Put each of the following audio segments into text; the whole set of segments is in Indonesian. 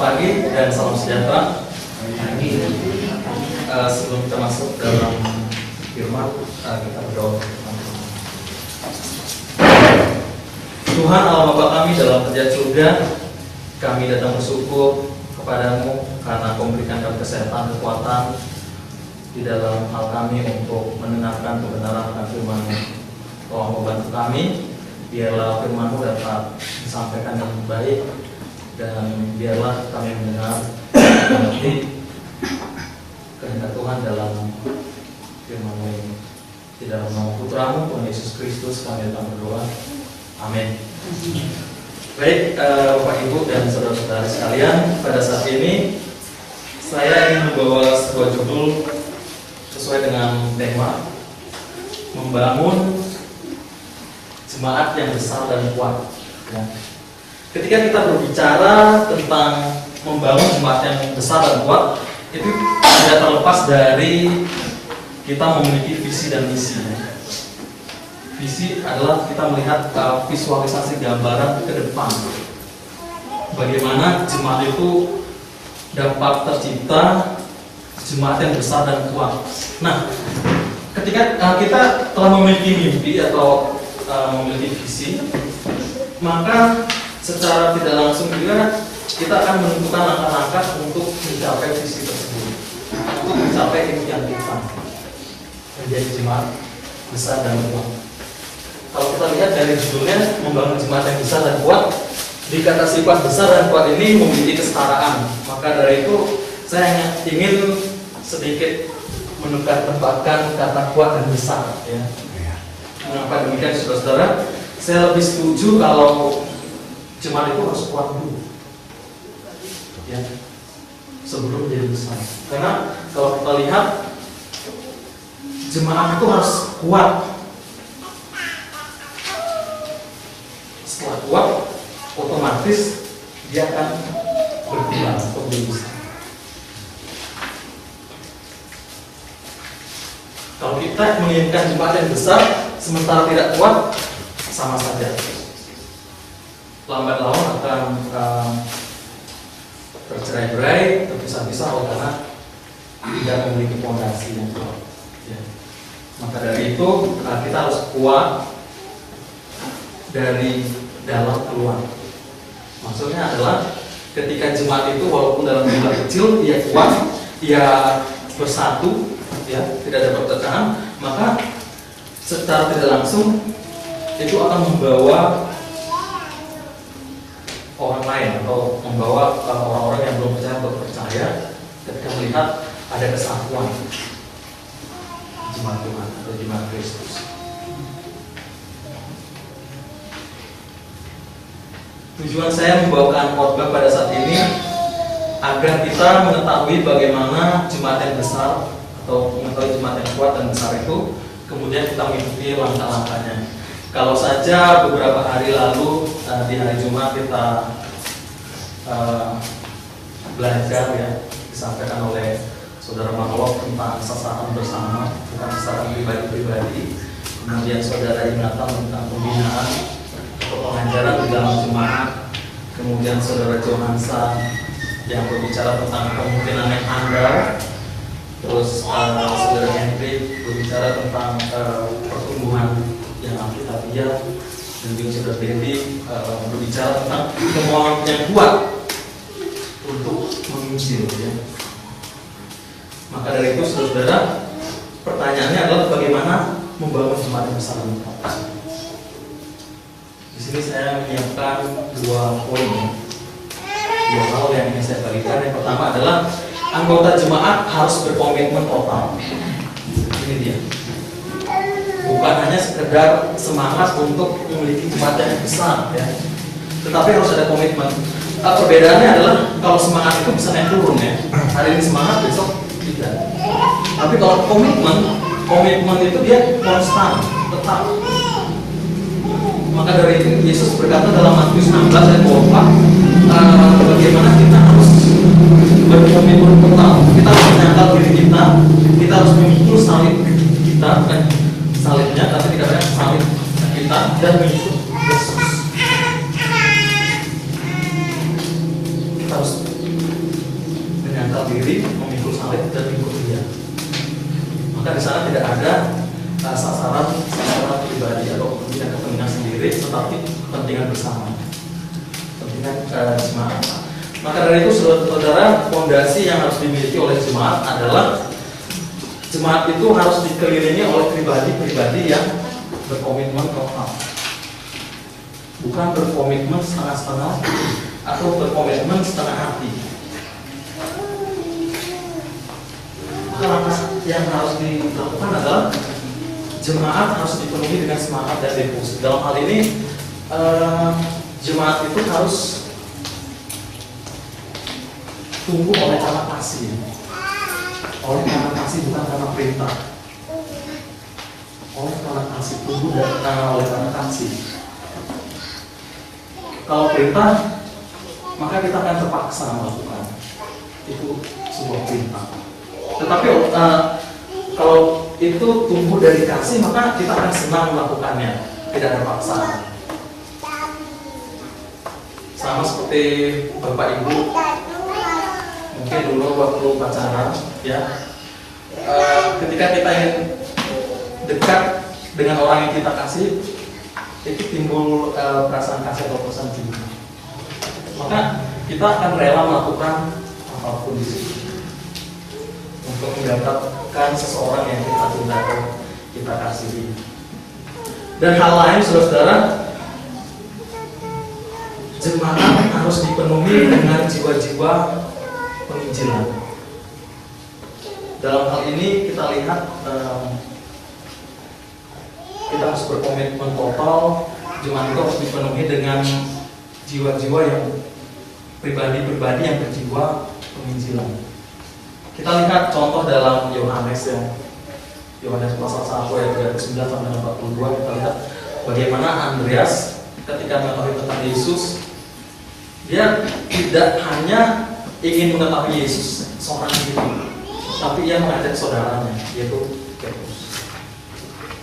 pagi dan salam sejahtera. Sebelum kita masuk dalam firman, kita berdoa. Tuhan Allah Bapa kami dalam kerajaan surga, kami datang bersyukur kepadamu karena Kau memberikan kami kesehatan, kekuatan di dalam hal kami untuk mendengarkan kebenaran akan firman-Mu. Tolong membantu kami, biarlah firman-Mu dapat disampaikan dengan baik, dan biarlah kami mendengar dan mengerti kehendak Tuhan dalam firman-Mu ini. Di dalam nama Putra-Mu Tuhan Yesus Kristus kami datang berdoa. Amin. Baik, Bapak Ibu dan saudara-saudara sekalian, pada saat ini saya ingin membawa sebuah judul sesuai dengan tema membangun jemaat yang besar dan kuat. Ya. Ketika kita berbicara tentang membangun jemaat yang besar dan kuat, itu tidak terlepas dari kita memiliki visi dan misi. Visi adalah kita melihat visualisasi gambaran ke depan, bagaimana jemaat itu dapat tercipta, jemaat yang besar dan kuat. Nah, ketika kita telah memiliki mimpi atau memiliki visi, maka secara tidak langsung juga kita akan menentukan langkah-langkah untuk mencapai visi tersebut, untuk mencapai impian kita menjadi jemaat besar dan kuat. Kalau kita lihat dari judulnya, membangun jemaat yang besar dan kuat, di kata sifat besar dan kuat ini memiliki kesetaraan. Maka dari itu saya ingin sedikit menempatkan kata kuat dan besar. Ya. Mengapa demikian, saudara-saudara? Saya lebih setuju kalau jemaat itu harus kuat dulu, ya, sebelum menjadi besar. Karena kalau kita lihat, jemaat itu harus kuat. Setelah kuat, otomatis dia akan berkembang atau menjadi besar. Kalau kita menginginkan jemaat yang besar sementara tidak kuat, sama saja. Lambat laun akan tercerai-berai, terpisah-pisah karena tidak memiliki fondasi yang kuat. Ya. Maka dari itu kita harus kuat dari dalam keluar. Maksudnya adalah ketika jemaat itu walaupun dalam jumlah kecil, dia kuat, dia bersatu, ya, tidak ada perpecahan, maka secara tidak langsung itu akan membawa orang lain atau membawa orang-orang yang belum percaya untuk percaya ketika melihat ada kesatuan jemaat Tuhan atau jemaat Kristus. Tujuan saya membawakan khotbah pada saat ini agar kita mengetahui bagaimana jemaat yang besar atau mengetahui jemaat yang kuat dan besar itu, kemudian kita mengikuti langkah-langkahnya. Kalau saja beberapa hari lalu di hari Jumat kita belajar, ya, disampaikan oleh Saudara Mahlok tentang sasaran bersama, bukan sasaran pribadi-pribadi. Kemudian Saudara Inatan tentang pembinaan atau pengajaran di dalam jemaat. Kemudian Saudara Johansa yang berbicara tentang kemungkinan yang handal. Terus Saudara Henry berbicara tentang pertumbuhan yang alkitabiah, dan juga Saudara Dendi berbicara tentang kemauan yang kuat untuk menginjil, ya. Maka dari itu, saudara, pertanyaannya adalah bagaimana membangun jemaat yang besar dan kuat. Di sini saya menyiapkan dua poin, dua hal yang ingin saya bagikan. Yang pertama adalah anggota jemaat harus berkomitmen total. Ini dia. Bukan hanya sekedar semangat untuk memiliki jemaat yang besar, ya, tetapi harus ada komitmen. Perbedaannya adalah kalau semangat itu bisa naik turun, ya. Hari ini semangat, besok tidak. Tapi kalau komitmen itu dia konstan, tetap. Maka dari itu Yesus berkata dalam Matius 16 ayat 24, bagaimana kita harus berkomitmen total. Kita harus menyangkal diri kita harus memikul salib kita, bukan salibnya, tapi dikatakan salib kita, dan mengikut Yesus. Kita harus salib dan ikut dia. Maka di sana tidak ada sasaran pribadi atau kepentingan sendiri, tetapi kepentingan bersama, kepentingan jemaat. Maka dari itu saudara, fondasi yang harus dimiliki oleh jemaat adalah jemaat itu harus dikelilingi oleh pribadi-pribadi yang berkomitmen total, bukan berkomitmen setengah-setengah atau berkomitmen setengah hati. Maka yang harus dilakukan adalah jemaat harus dipenuhi dengan semangat dan devosi. Dalam hal ini jemaat itu harus tumbuh oleh karena kasih, oleh karena kasih, bukan karena perintah. Oleh karena kasih, tumbuh dan oleh karena kasih. Kalau perintah, maka kita akan terpaksa melakukan. Itu sebuah perintah. Tetapi kalau itu tumbuh dari kasih, maka kita akan senang melakukannya, tidak ada paksaan. Sama seperti Bapak Ibu, mungkin dulu waktu pacaran, ya, ketika kita ingin dekat dengan orang yang kita kasih, itu timbul perasaan kasih atau perasaan cinta. Maka kita akan rela melakukan apapun di situ untuk mendapatkan seseorang yang kita cintai atau kita kasihi. Dan hal lain, saudara-saudara, jemaat harus dipenuhi dengan jiwa-jiwa penginjilan. Dalam hal ini kita lihat kita harus berkomitmen total. Jemaat itu harus dipenuhi dengan jiwa-jiwa yang pribadi-pribadi yang berjiwa penginjilan. Kita lihat contoh dalam Yohanes, ya, Yohanes pasal 1 ayat 39 sampai 42. Kita lihat bagaimana Andreas ketika mengetahui tentang Yesus, dia tidak hanya ingin mengetahui Yesus seorang diri, tapi ia mengajak saudaranya, yaitu Petrus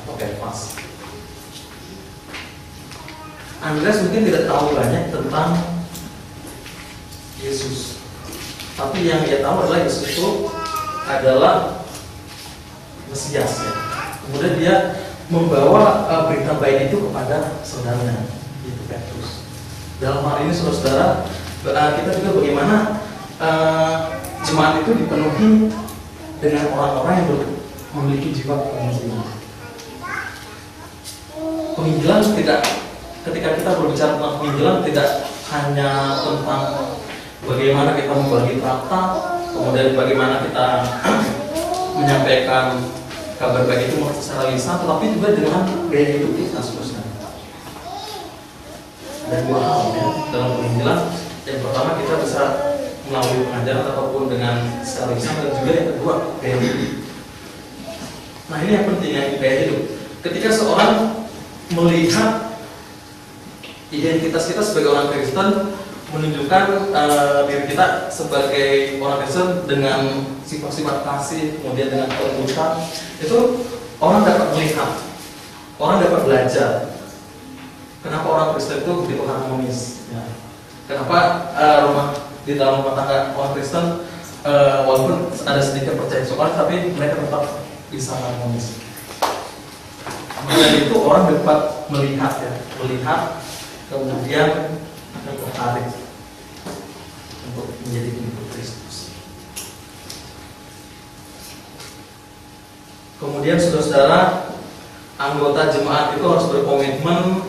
atau Kefas. Andreas mungkin tidak tahu banyak tentang Yesus, tapi yang dia tahu adalah Yesus itu adalah Mesias, ya. Kemudian dia membawa berita baik itu kepada saudaranya, yaitu Petrus. Dalam hal ini, saudara-saudara, kita juga bagaimana jemaat itu dipenuhi dengan orang-orang yang memiliki jiwa penginjilan. Penginjilan tidak, ketika kita berbicara tentang penginjilan, tidak hanya tentang bagaimana kita membagi traktat, kemudian bagaimana kita menyampaikan kabar baik itu secara lisan, tetapi juga dengan gaya hidup kita, saudara. Ada dua hal, ya, dalam penginjilan. Yang pertama, kita bisa melalui pengajaran ataupun dengan secara lisan, dan juga yang kedua, gaya hidup. Nah, ini yang penting, ya, gaya hidup. Ketika seorang melihat identitas kita sebagai orang Kristen, menunjukkan diri kita sebagai orang Kristen dengan sifat-sifat kasih, kemudian dengan kelembutan, itu orang dapat melihat, orang dapat belajar. Kenapa orang Kristen itu begitu harmonis? Ya. Kenapa di dalam rumah tangga orang Kristen walaupun ada sedikit percaya soal, tapi mereka tetap bisa harmonis. Maka itu orang dapat melihat, ya, melihat, kemudian tertarik untuk menjadi pengikut Kristus. Kemudian, saudara-saudara, anggota jemaat itu harus berkomitmen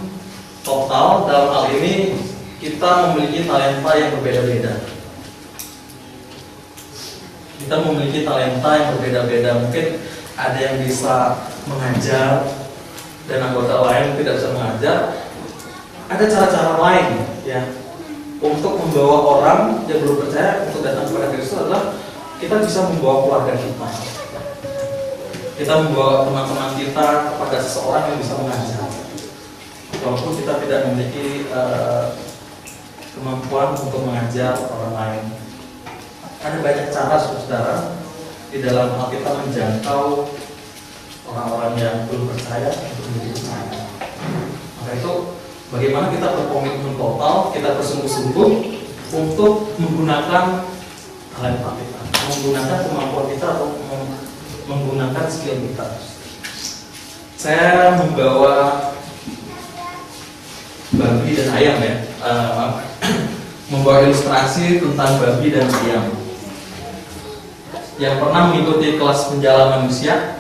total. Dalam hal ini kita memiliki talenta yang berbeda-beda. Kita memiliki talenta yang berbeda-beda. Mungkin ada yang bisa mengajar dan anggota lain tidak bisa mengajar. Ada cara-cara lain, ya, untuk membawa orang yang belum percaya untuk datang kepada Kristus adalah kita bisa membawa keluarga kita. Kita membawa teman-teman kita kepada seseorang yang bisa mengajar. Walaupun kita tidak memiliki kemampuan untuk mengajar orang lain. Ada banyak cara, saudara, di dalam hal kita menjangkau orang-orang yang belum percaya untuk menjadi percaya. Maka itu bagaimana kita berkomitmen total, kita bersungguh-sungguh untuk menggunakan talenta kita, menggunakan kemampuan kita atau menggunakan skill kita. Saya membawa babi dan ayam ya, membawa ilustrasi tentang babi dan ayam. Yang pernah mengikuti kelas penjala manusia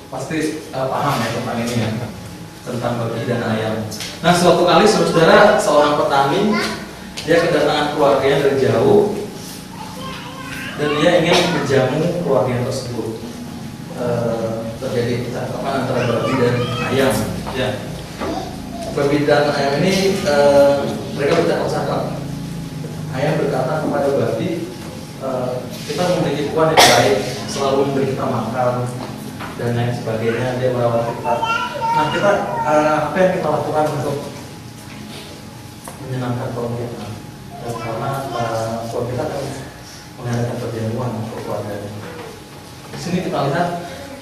pasti paham ya tentang ini ya, tentang babi dan ayam. Nah, suatu kali saudara, seorang petani dia kedatangan keluarganya dari jauh dan dia ingin menjamu keluarganya tersebut. Terjadi percakapan antara babi dan ayam. Ya. Babi dan ayam ini mereka bercakap-cakap. Ayam berkata kepada babi, kita memiliki tuan yang baik, selalu memberi kita makan dan lain sebagainya. Dia merawat kita. Nah, kita apa yang kita lakukan untuk menyenangkan tuan kita? Dan karena tuan kita akan mengadakan perjamuan untuk keluarganya. Di sini kita lihat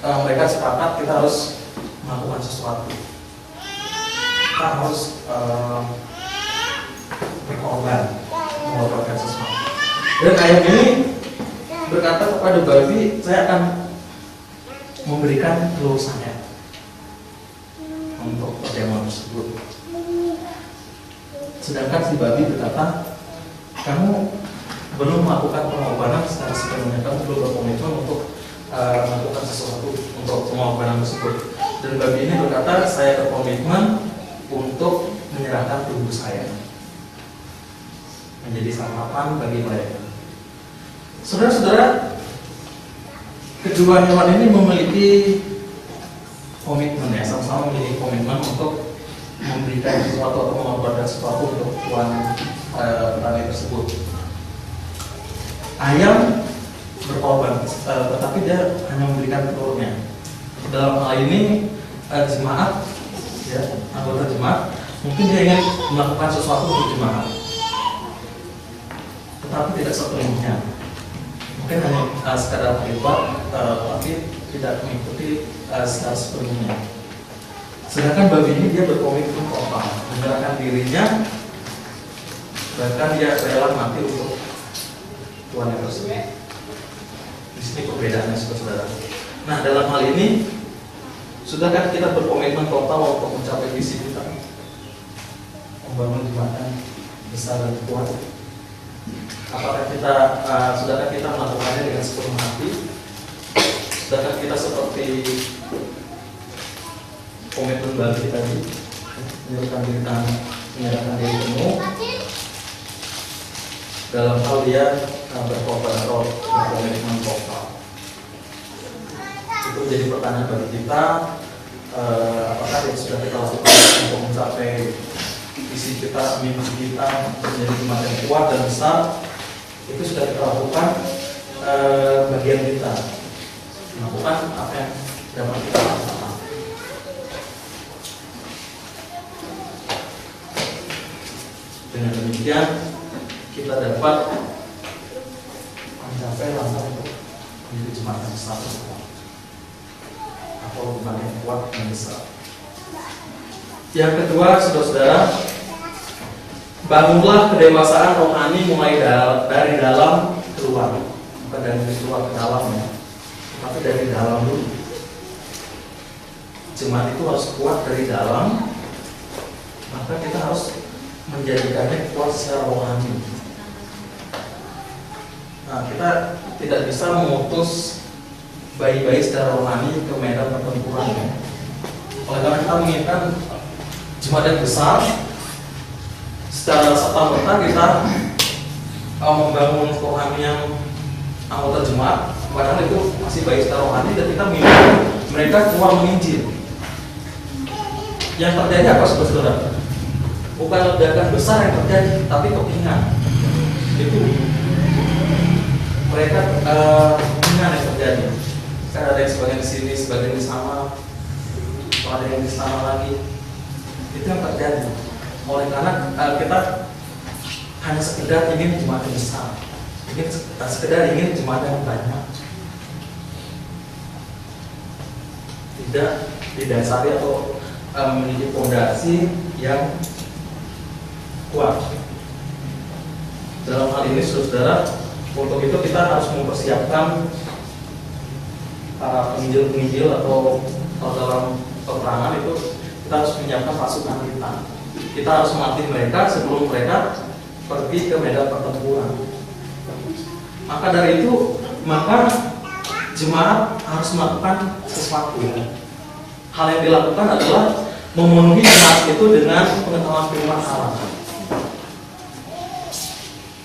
mereka sepakat kita harus melakukan sesuatu. Kita harus berkorban mengorbankan sesuatu. Dan ayam ini berkata kepada babi, saya akan memberikan telur saya untuk perjamuan tersebut. Sedangkan si babi berkata, kamu belum melakukan pengorbanan secara sepenuhnya, kamu belum berkomitmen untuk melakukan sesuatu untuk pengorbanan tersebut. Dan babi ini berkata, saya berkomitmen untuk menyerahkan tubuh saya menjadi santapan bagi mereka. Saudara-saudara, kedua hewan ini memiliki komitmen ya, sama-sama memiliki komitmen untuk memberikan sesuatu atau mengorbankan sesuatu untuk tuan petani tersebut. Ayam berkorban, tetapi dia hanya memberikan telurnya. Dalam hal ini jemaat, ya, anggota jemaat, mungkin dia ingin melakukan sesuatu untuk jemaat, tetapi tidak sepenuhnya. Mungkin hanya sekadar terlibat, tapi tidak mengikuti secara sepenuhnya. Sedangkan babi ini dia berkomitmen total, menyerahkan dirinya, bahkan dia rela mati untuk Tuhan yang tersebut. Di sini perbedaannya, saudara. Nah, dalam hal ini, sudahkah kita berkomitmen total untuk mencapai visi kita, membangun jemaat besar dan kuat? Apakah sudahkah kita melakukannya dengan sepenuh hati? Sudahkah kita seperti komitmen babi tadi, menyerahkan diri penuh dalam hal dia berkorban atau berkomitmen total? Itu jadi pertanyaan bagi kita. Apakah yang sudah kita lakukan untuk mencapai visi kita, mimpi kita menjadi jemaat yang kuat dan besar, itu sudah kita lakukan bagian kita, melakukan apa yang dapat kita lakukan. Dengan demikian kita dapat mencapai langkah untuk menjadi jemaat yang besar atau jemaat yang kuat dan besar. Yang kedua, saudara-saudara, bangunlah kedewasaan rohani mulai dari dalam keluar, bukan dari luar ke dalam ya, tapi dari dalam dulu. Jemaat itu harus kuat dari dalam, maka kita harus menjadikannya kuat secara rohani. Nah, kita tidak bisa mengutus bayi-bayi secara rohani ke medan pertempuran ya. Oleh karena kita menginginkan jemaat yang besar, secara serta-merta kita membangun kerohanian anggota jemaat, padahal itu masih baik secara rohani, dan kita menginginkan mereka keluar menginjil. Yang terjadi apa, saudara? Bukan ledakan besar yang terjadi, tapi kepingan. Itu mereka kepingan yang terjadi. Kan ada yang sebagian di sini, sebagian di sana, ada yang di sana lagi. Itu yang terjadi. Oleh karena kita hanya sekedar ingin jemaat yang besar, sekedar ingin jemaat yang banyak, tidak didasari atau memiliki fondasi yang kuat. Dalam hal ini, saudara, Untuk itu kita harus mempersiapkan para penginjil-penginjil atau kalau dalam peperangan itu kita harus menyiapkan pasukan kita. Kita harus melatih mereka sebelum mereka pergi ke medan pertempuran. Maka dari itu, jemaat harus melakukan sesuatu. Hal yang dilakukan adalah memenuhi jemaat itu dengan pengetahuan firman Allah.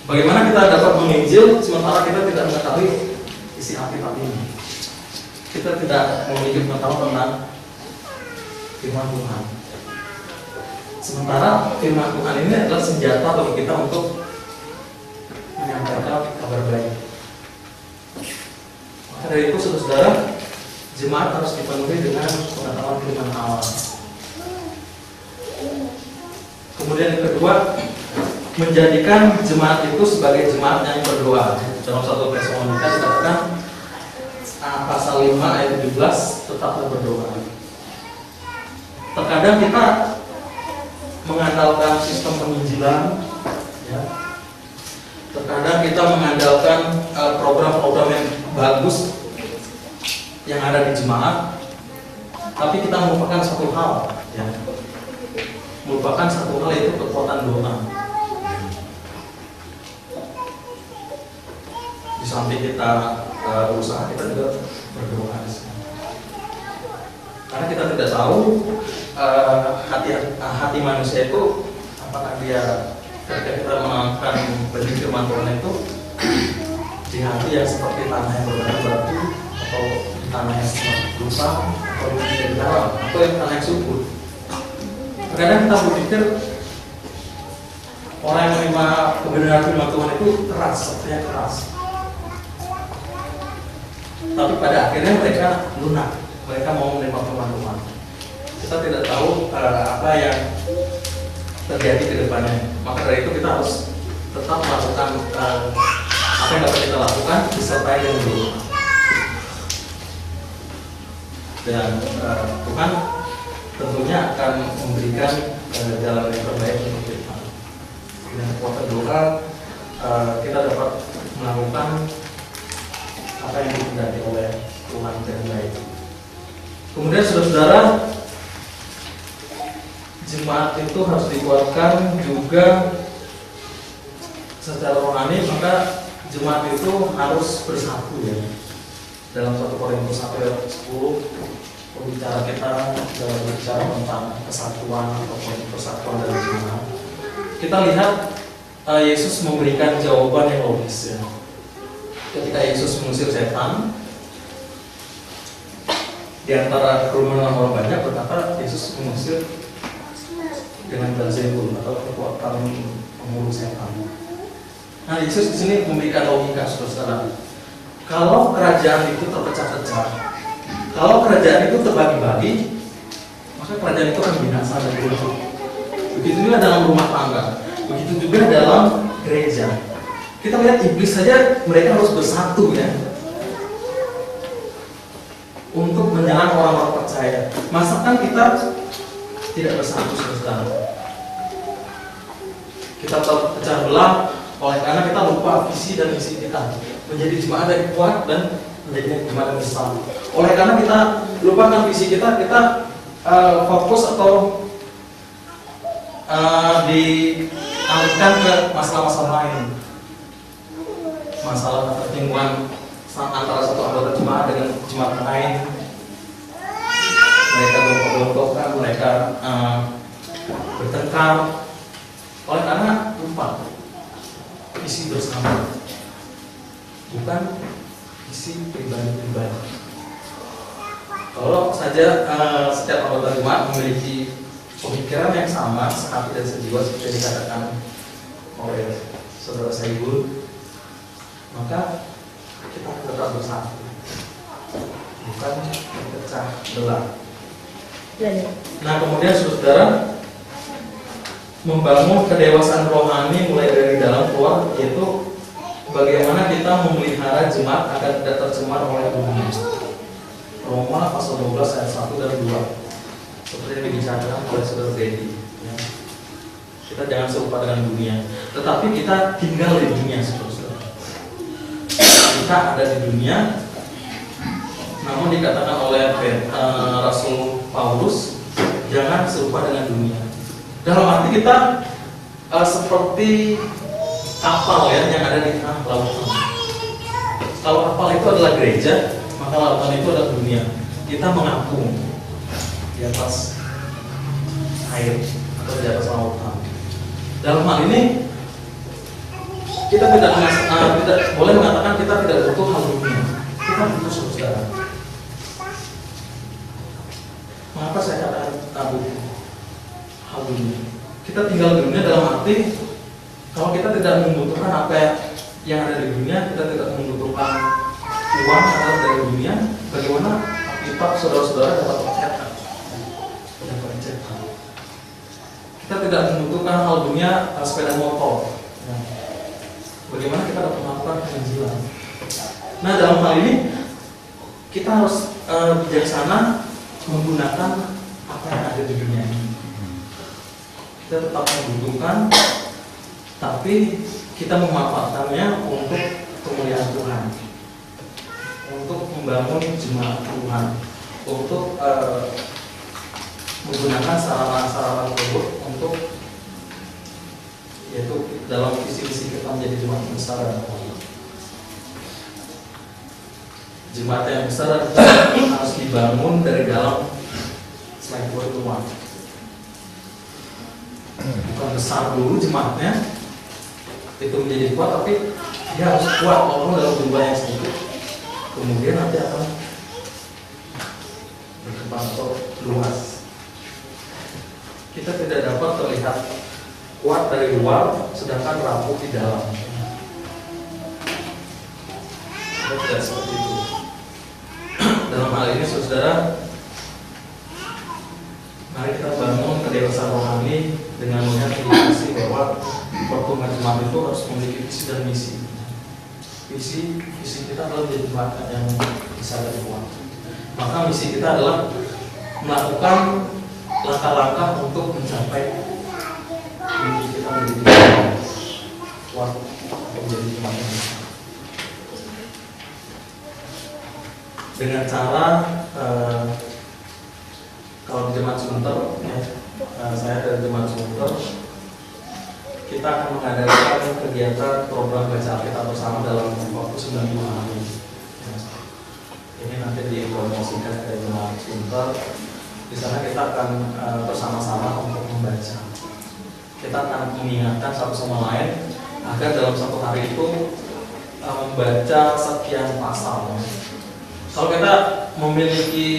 Bagaimana kita dapat menginjil sementara kita tidak mengetahui isi Alkitab ini? Kita tidak memiliki pengetahuan tentang firman Tuhan. Sementara firman Tuhan ini adalah senjata bagi kita untuk menyampaikan kabar baik. Maka dari itu, saudara, jemaat harus dipenuhi dengan pengetahuan firman Allah. Kemudian yang kedua, menjadikan jemaat itu sebagai jemaat yang berdoa. Dalam 1 Tesalonika dikatakan pasal 5 ayat 17, tetaplah berdoa. Terkadang kita mengandalkan sistem penginjilan, ya. Terkadang kita mengandalkan program-program yang bagus yang ada di jemaat, tapi kita melupakan satu hal, ya. Melupakan satu hal, yaitu kekuatan doa. Di samping kita berusaha, kita juga berdoa. Karena kita tidak tahu hati manusia itu, apakah dia ketika kita menangkan benih firman Tuhan itu di hati yang seperti tanah yang berbatu, atau di tanah yang seperti busa, atau di dalam, atau yang tanah yang subur. Kadang kita berpikir orang yang menerima kebenaran firman Tuhan itu keras, sepertinya keras. Tapi pada akhirnya mereka lunak, mereka mau menerima firman Tuhan. Kita tidak tahu apa yang terjadi ke depannya. Maka dari itu kita harus tetap melakukan apa yang dapat kita lakukan, disertai dengan doa. Dan Tuhan tentunya akan memberikan jalan yang terbaik untuk kita. Dengan kekuatan doa, kita dapat melakukan apa yang dikehendaki oleh Tuhan dengan baik. Kemudian saudara-saudara, jemaat itu harus dikuatkan juga secara rohani. Maka jemaat itu harus bersatu, ya. Dalam 1 Korintus 10 pembicara kita dalam berbicara tentang kesatuan atau persatuan dalam jemaat, kita lihat Yesus memberikan jawaban yang logis, ya. Ketika Yesus mengusir setan di antara kerumunan orang banyak, berkata Yesus mengusir dengan Beelzebul atau kekuatan pengurus setan. Nah, Yesus di sini memberikan logika, saudara. Kalau kerajaan itu terpecah-pecah, kalau kerajaan itu terbagi-bagi, maka kerajaan itu akan binasa dan runtuh. Begitu juga dalam rumah tangga, begitu juga dalam gereja. Kita lihat iblis saja, mereka harus bersatu, ya, untuk menyerang orang-orang percaya. Masakan kita tidak bersatu, saudara? Kita terpecah belah oleh karena kita lupa visi dan misi kita menjadi jemaat yang kuat dan menjadi jemaat yang besar. Oleh karena kita lupakan visi kita, fokus atau dialihkan ke masalah-masalah lain. Masalah pertemuan antara satu anggota jemaat dengan jemaat lain. Mereka gontok-gontokan, mereka bertengkar. Oleh karena lupa visi bersama, bukan visi pribadi-pribadi. Kalau saja setiap anggota jemaat memiliki pemikiran yang sama, sehati dan sejiwa seperti yang dikatakan oleh saudara Saibul, maka kita tetap bersatu, bukan pecah belah. Nah, kemudian saudara, membangun kedewasaan rohani mulai dari dalam keluar, yaitu bagaimana kita memelihara jemaat agar tidak tercemar oleh dunia. Roma pasal 12 ayat 1 dan 2, seperti yang dibicarakan oleh saudara Dedi, ya. Kita jangan serupa dengan dunia, tetapi kita tinggal di dunia, saudara. kita ada di dunia, namun dikatakan oleh Rasul Paulus, jangan serupa dengan dunia. Dalam arti kita seperti kapal ya yang ada di tengah lautan. Kalau kapal itu adalah gereja, maka lautan itu adalah dunia. Kita mengapung di atas air atau di atas lautan. Dalam hal ini kita tidak boleh mengatakan kita tidak butuh hal dunia. Kita butuh saudara. Mengapa saya katakan butuh hal dunia? Kita tinggal di dunia dalam arti kalau kita tidak membutuhkan apa yang ada di dunia, kita tidak membutuhkan uang atau dari dunia, bagaimana kita saudara-saudara dapat mencetak? Kita tidak membutuhkan hal dunia, sepeda motor. Bagaimana kita dapat melakukan penginjilan? Nah, dalam hal ini kita harus bijaksana menggunakan apa yang ada di dunia ini. Kita tetap membutuhkan, tapi kita memanfaatkannya untuk kemuliaan Tuhan, untuk membangun jemaat Tuhan, untuk menggunakan sarana-sarana tersebut untuk yaitu dalam visi-visi kita menjadi jemaat besar dan jemaat yang besar harus dibangun dari dalam selain keluar rumah. Bukan besar dulu jemaatnya itu menjadi kuat, tapi dia harus kuat walaupun dalam jumlah yang sedikit. Kemudian nanti akan berkembang atau luas. Kita tidak dapat terlihat kuat dari luar, sedangkan rapuh di dalam. Kita tidak seperti itu. Dalam hal ini, saudara, mari kita bangun kedewasaan rohani dengan melihat indikasi bahwa pertumbuhan jemaat itu harus memiliki visi dan misi. Visi kita adalah menjadi jemaat yang besar dan kuat. Maka misi kita adalah melakukan langkah-langkah untuk mencapai kita menjadi kuat atau menjadi jemaat yang besar. Dengan cara kalau di jemaat Sunter, ya, saya dari jemaat Sunter, kita akan mengadakan kegiatan program baca Alkitab bersama dalam waktu 90 hari. Ini nanti dipromosikan ke jemaat Sunter. Di sana kita akan bersama-sama untuk membaca. Kita akan mengingatkan satu sama lain agar dalam satu hari itu membaca sekian pasal. Kalau kita memiliki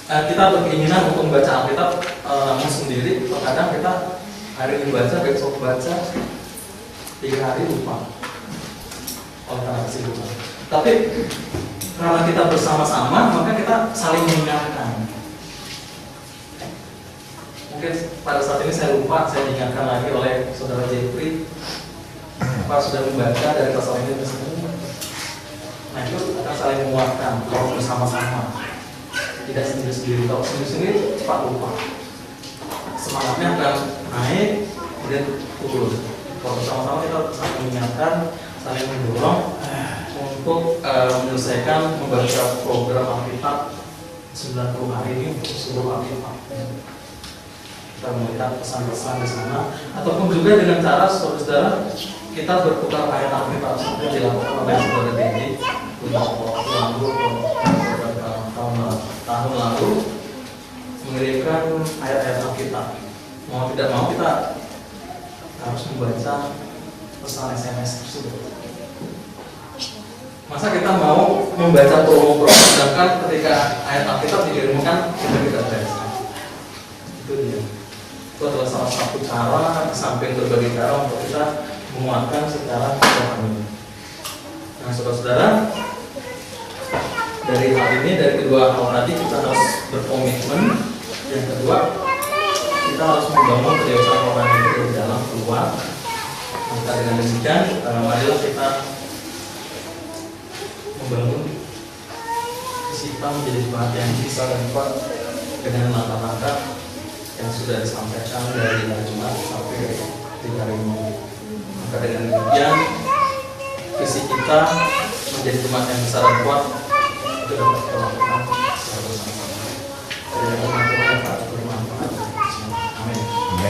kita berkeinginan untuk membaca Alkitab sendiri, terkadang kita hari ini baca, besok baca, 3 hari lupa oleh karena kesibukan. Tapi karena kita bersama-sama, maka kita saling mengingatkan. Mungkin pada saat ini saya lupa, saya diingatkan lagi oleh saudara Jeffrey, Pak sudah membaca dari pasal ini ke sini. Nah, itu akan saling menguatkan kalau bersama-sama, tidak sendiri-sendiri. Kalau sendiri-sendiri cepat lupa, semangatnya akan naik kemudian turun. Kalau bersama-sama kita saling mengingatkan, saling mendorong untuk menyelesaikan membaca program Alkitab 90 hari ini untuk seluruh Alkitab. Kita melihat pesan-pesan di sana, ataupun juga dengan cara saudara kita bertukar ayat Alkitab seperti dilakukan oleh saudara Dedi beberapa tahun lalu mengirimkan ayat-ayat Alkitab. Mau tidak mau kita harus membaca pesan SMS tersebut. Masa kita mau membaca promo-promo sedangkan ketika ayat Alkitab dikirimkan kita tidak baca? Itu dia. Itu adalah salah satu cara, samping berbagai cara untuk kita menguatkan secara rohani. Nah, saudara-saudara, dari hal ini, dari kedua hal tadi kita harus berkomitmen. Yang kedua, kita harus membangun kedewasaan rohani itu dari dalam keluar. Maka dengan demikian, marilah kita membangun kita menjadi jemaat yang bisa dan kuat dengan langkah-langkah yang sudah disampaikan dari hari Jumat sampai di hari Minggu. Maka dengan demikian kita menjadi jemaat yang besar dan kuat itu dapat kita lakukan secara bersama-sama.